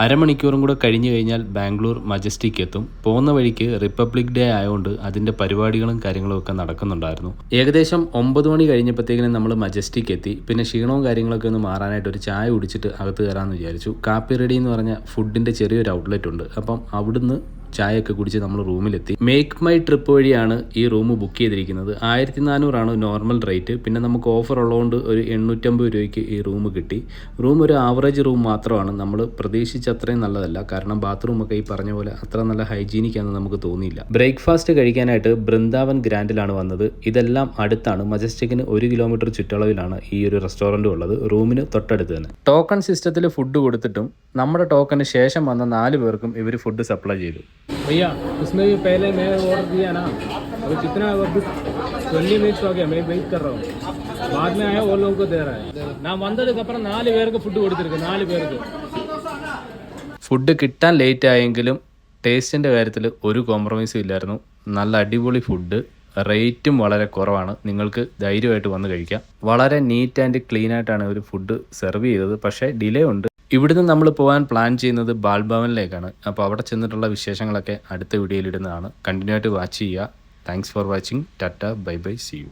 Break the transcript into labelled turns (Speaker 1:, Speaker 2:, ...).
Speaker 1: അരമണിക്കൂറും കൂടെ കഴിഞ്ഞ് കഴിഞ്ഞാൽ ബാംഗ്ലൂർ മജസ്റ്റിക് എത്തും. പോകുന്ന വഴിക്ക് റിപ്പബ്ലിക് ഡേ ആയതുകൊണ്ട് അതിൻ്റെ പരിപാടികളും കാര്യങ്ങളും ഒക്കെ നടക്കുന്നുണ്ടായിരുന്നു. ഏകദേശം 9 മണി കഴിഞ്ഞപ്പോഴത്തേക്കിനും നമ്മൾ മജസ്റ്റിക് എത്തി. പിന്നെ ക്ഷീണവും കാര്യങ്ങളൊക്കെ ഒന്ന് മാറാനായിട്ട് ഒരു ചായ കുടിച്ചിട്ട് അകത്ത് കയറാമെന്ന് വിചാരിച്ചു. കാപ്പി റെഡി എന്ന് പറഞ്ഞ ഫുഡിൻ്റെ ചെറിയൊരു ഔട്ട്ലെറ്റ് ഉണ്ട്. അപ്പം അവിടുന്ന് ചായയൊക്കെ കുടിച്ച് നമ്മൾ റൂമിലെത്തി. മേക്ക് മൈ ട്രിപ്പ് വഴിയാണ് ഈ റൂം ബുക്ക് ചെയ്തിരിക്കുന്നത്. 1400 നോർമൽ റേറ്റ്. പിന്നെ നമുക്ക് ഓഫർ ഉള്ളതുകൊണ്ട് ഒരു 850 രൂപയ്ക്ക് ഈ റൂം കിട്ടി. റൂം ഒരു ആവറേജ് റൂം മാത്രമാണ്. നമ്മൾ പ്രതീക്ഷിച്ച അത്രയും നല്ലതല്ല. കാരണം ബാത്റൂമൊക്കെ ഈ പറഞ്ഞ പോലെ അത്ര നല്ല ഹൈജീനിക് ആണെന്ന് നമുക്ക് തോന്നിയില്ല. ബ്രേക്ക്ഫാസ്റ്റ് കഴിക്കാനായിട്ട് ബൃന്ദാവൻ ഗ്രാൻഡിലാണ് വന്നത്. ഇതെല്ലാം അടുത്താണ്. മജസ്റ്റിക്കിന് 1 കിലോമീറ്റർ ചുറ്റളവിലാണ് ഈ ഒരു റെസ്റ്റോറൻറ്റ് ഉള്ളത്. റൂമിന് തൊട്ടടുത്ത് തന്നെ. ടോക്കൺ സിസ്റ്റത്തിൽ ഫുഡ് കൊടുത്തിട്ടും നമ്മുടെ ടോക്കന് ശേഷം വന്ന 4 പേർക്കും ഇവർ ഫുഡ് സപ്ലൈ ചെയ്തു.
Speaker 2: भैया उसमें भी पहले मैं ऑर्डर दिया ना, अभी कितना 20 मिनट्स हो गया, मैं वेट कर रहा हूँ. बाद में आया वो लोगों को दे रहा है. நான் வந்ததுக்கு அப்புறம் 4 பேருக்கு ഫുഡ് കൊടുത്തിരിക്കും. 4 പേർക്ക്
Speaker 1: ഫുഡ് കിട്ടാൻ ലേറ്റ് ആയെങ്കിലും ടേസ്റ്റിൻ്റെ കാര്യത്തിൽ ഒരു കോംപ്രമൈസും ഇല്ലായിരുന്നു. നല്ല അടിപൊളി ഫുഡ്, റേറ്റും വളരെ കുറവാണ്. നിങ്ങൾക്ക് ധൈര്യമായിട്ട് വന്ന് കഴിക്കാം. വളരെ നീറ്റ് ആൻഡ് ക്ലീൻ ആയിട്ടാണ് ഒരു ഫുഡ് സെർവ് ചെയ്തത്. പക്ഷേ ഡിലേ ഉണ്ട്. ഇവിടുന്ന് നമ്മൾ പോകാൻ പ്ലാൻ ചെയ്യുന്നത് ബാൽഭവനിലേക്കാണ്. അപ്പോൾ അവിടെ ചെന്നിട്ടുള്ള വിശേഷങ്ങളൊക്കെ അടുത്ത വീഡിയോയിൽ ഇടുന്നതാണ്. കണ്ടിന്യൂ ആയിട്ട് വാച്ച് ചെയ്യുക. Thanks for watching. Tata, bye bye, see U.